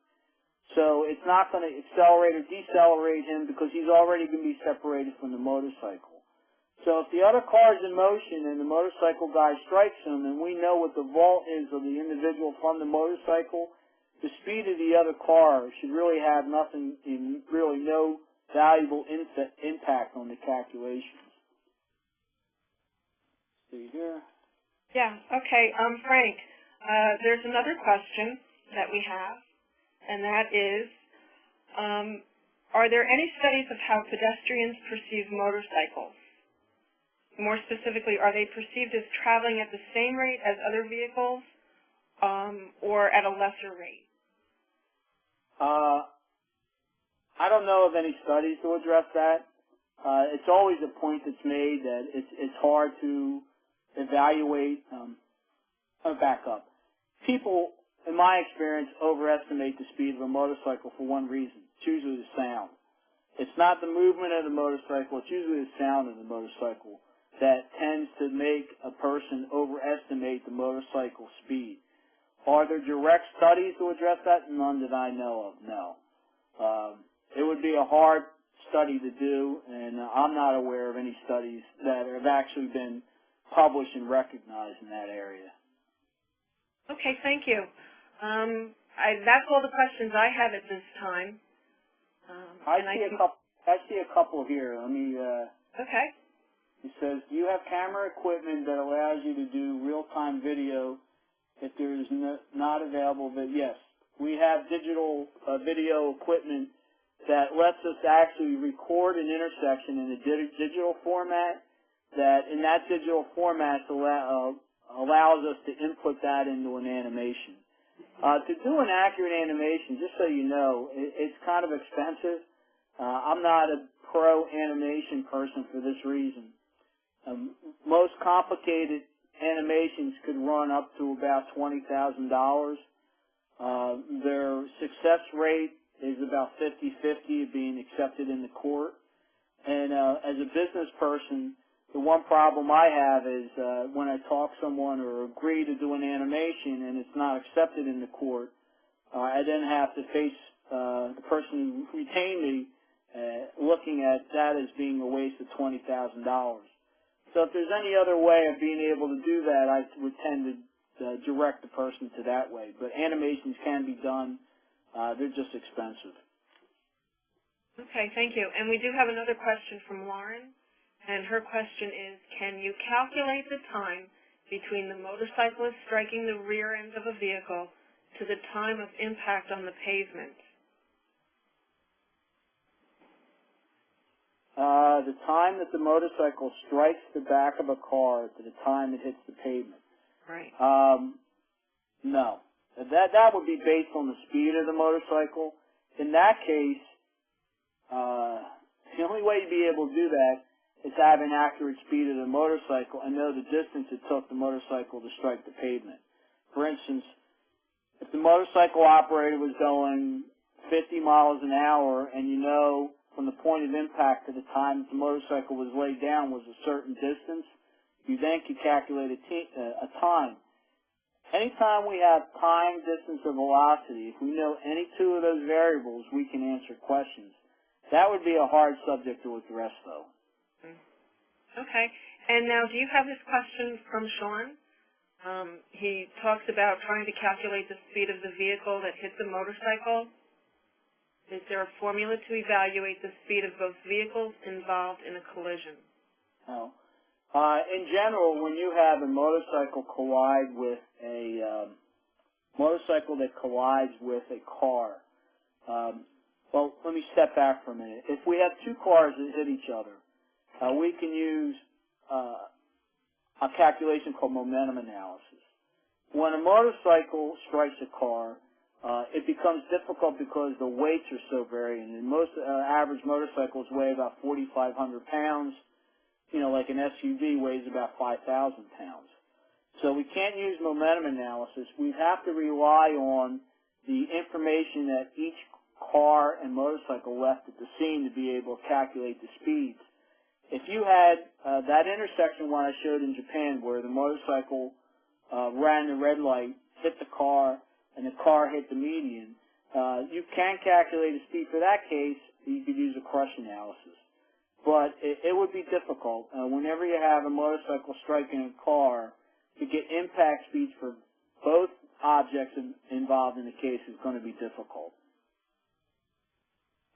So it's not going to accelerate or decelerate him because he's already going to be separated from the motorcycle. So if the other car is in motion and the motorcycle guy strikes him, and we know what the vault is of the individual from the motorcycle, the speed of the other car should really have nothing, really no valuable impact on the calculations. See here? Yeah, okay. Frank, there's another question that we have, and that is, are there any studies of how pedestrians perceive motorcycles? More specifically, are they perceived as traveling at the same rate as other vehicles, or at a lesser rate? I don't know of any studies to address that. It's always a point that's made that it's hard to evaluate. I'll back up. People, in my experience, overestimate the speed of a motorcycle for one reason. It's usually the sound. It's not the movement of the motorcycle. It's usually the sound of the motorcycle that tends to make a person overestimate the motorcycle speed. Are there direct studies to address that? None that I know of, no. It would be a hard study to do, and I'm not aware of any studies that have actually been published and recognized in that area. Okay, thank you. That's all the questions I have at this time. I see a couple here. Let me. Okay. It says, do you have camera equipment that allows you to do real-time video if there is not available? But yes, we have digital video equipment that lets us actually record an intersection in a digital format. That in that digital format allows us to input that into an animation. To do an accurate animation, just so you know, it's kind of expensive. I'm not a pro animation person for this reason. Most complicated animations could run up to about $20,000. Their success rate is about 50-50 of being accepted in the court. And as a business person, the one problem I have is when I talk someone or agree to do an animation and it's not accepted in the court, I then have to face the person who retained me looking at that as being a waste of $20,000. So if there's any other way of being able to do that, I would tend to direct the person to that way. But animations can be done. They're just expensive. Okay, thank you. And we do have another question from Lauren. And her question is, can you calculate the time between the motorcyclist striking the rear end of a vehicle to the time of impact on the pavement? The time that the motorcycle strikes the back of a car to the time it hits the pavement. Right. No. That would be based on the speed of the motorcycle. In that case, the only way you'd be able to do that is to have an accurate speed of the motorcycle and know the distance it took the motorcycle to strike the pavement. For instance, if the motorcycle operator was going 50 miles an hour and you know from the point of impact to the time the motorcycle was laid down was a certain distance, you then could calculate a time. Anytime we have time, distance, or velocity, if we know any two of those variables, we can answer questions. That would be a hard subject to address, though. Okay. And now, do you have this question from Sean? He talks about trying to calculate the speed of the vehicle that hit the motorcycle. Is there a formula to evaluate the speed of both vehicles involved in a collision? No. In general, when you have a motorcycle collide with a motorcycle that collides with a car, well, let me step back for a minute. If we have two cars that hit each other, we can use a calculation called momentum analysis. When a motorcycle strikes a car, it becomes difficult because the weights are so varying. And most average motorcycles weigh about 4,500 pounds. You know, like an SUV weighs about 5,000 pounds. So we can't use momentum analysis. We have to rely on the information that each car and motorcycle left at the scene to be able to calculate the speeds. If you had that intersection one I showed in Japan where the motorcycle ran the red light, hit the car, and the car hit the median, you can calculate a speed. For that case, you could use a crush analysis. But it would be difficult. Whenever you have a motorcycle striking a car, to get impact speeds for both objects involved in the case is going to be difficult.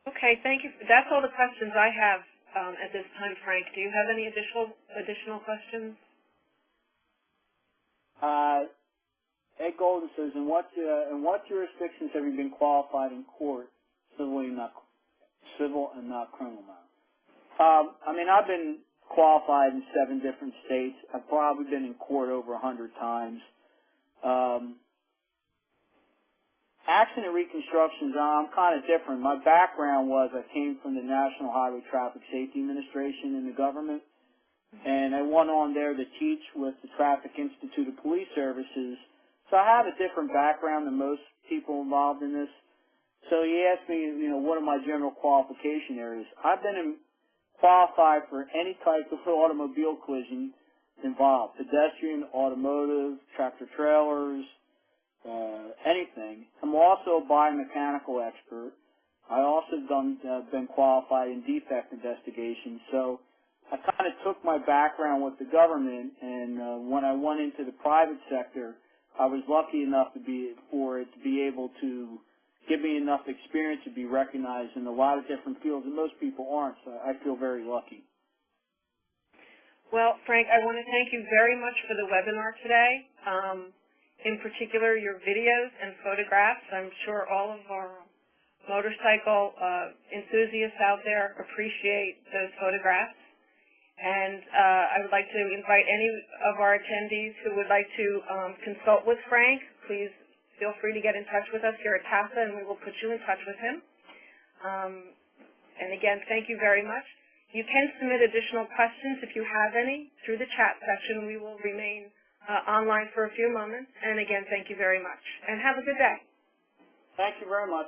Okay, thank you. That's all the questions I have at this time, Frank. Do you have any additional questions? Ed Golden says, in what jurisdictions have you been qualified in court, civil and not criminal matter? I mean, I've been qualified in 7 different states. I've probably been in court over 100 times. Accident reconstructions, I'm kind of different. My background was I came from the National Highway Traffic Safety Administration in the government, and I went on there to teach with the Traffic Institute of Police Services. So I have a different background than most people involved in this. So he asked me, you know, what are my general qualification areas? I've been in qualify for any type of automobile collision involved, pedestrian, automotive, tractor trailers, anything. I'm also a biomechanical expert. I also been qualified in defect investigation, so I kind of took my background with the government, and when I went into the private sector, I was lucky enough to be able to give me enough experience to be recognized in a lot of different fields, and most people aren't, so I feel very lucky. Well, Frank, I want to thank you very much for the webinar today. In particular, your videos and photographs. I'm sure all of our motorcycle enthusiasts out there appreciate those photographs. And I would like to invite any of our attendees who would like to consult with Frank. Please feel free to get in touch with us here at TASA, and we will put you in touch with him. And again, thank you very much. You can submit additional questions if you have any through the chat section. We will remain online for a few moments. And again, thank you very much. And have a good day. Thank you very much.